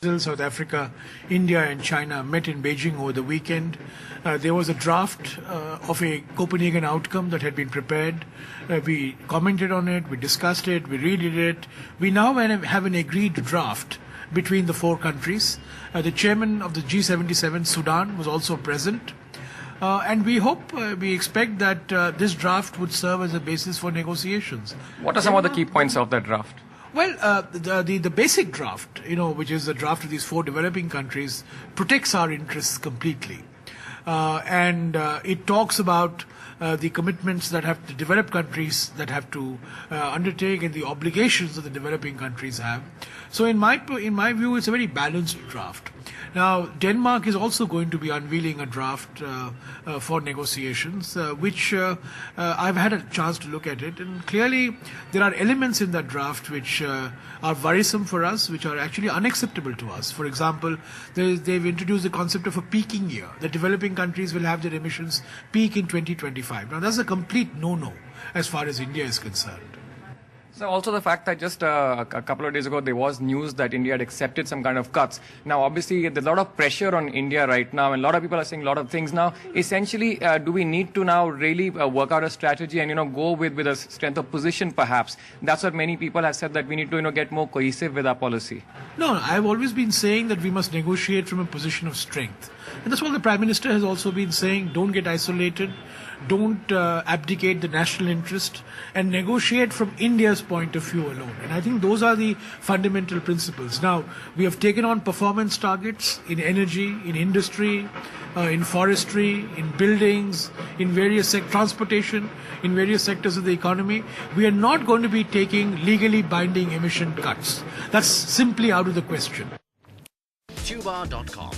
Brazil, South Africa, India and China met in Beijing over the weekend. There was a draft of a Copenhagen outcome that had been prepared. We commented on it, we discussed it, we read it. We now have an agreed draft between the four countries. The chairman of the G77, Sudan, was also present. And we expect that this draft would serve as a basis for negotiations. What are some of the key points of that draft? Well, the basic draft, which is the draft of these four developing countries, protects our interests completely. And it talks about the commitments that the developed countries that have to undertake and the obligations that the developing countries have. So in my view, it's a very balanced draft. Now, Denmark is also going to be unveiling a draft for negotiations, which I've had a chance to look at it. And clearly, there are elements in that draft which are worrisome for us, which are actually unacceptable to us. For example, they've introduced the concept of a peaking year. The developing countries will have their emissions peak in 2025. Now, that's a complete no-no as far as India is concerned. So also the fact that just a couple of days ago there was news that India had accepted some kind of cuts. Now obviously there's a lot of pressure on India right now and a lot of people are saying a lot of things now. Essentially, do we need to now really work out a strategy and go with a strength of position perhaps? That's what many people have said, that we need to get more cohesive with our policy. No, I've always been saying that we must negotiate from a position of strength. And that's what the Prime Minister has also been saying. Don't get isolated. Don't abdicate the national interest and negotiate from India's point of view alone. And I think those are the fundamental principles. Now, we have taken on performance targets in energy, in industry, in forestry, in buildings, in various transportation, in various sectors of the economy. We are not going to be taking legally binding emission cuts. That's simply out of the question. Tuba.com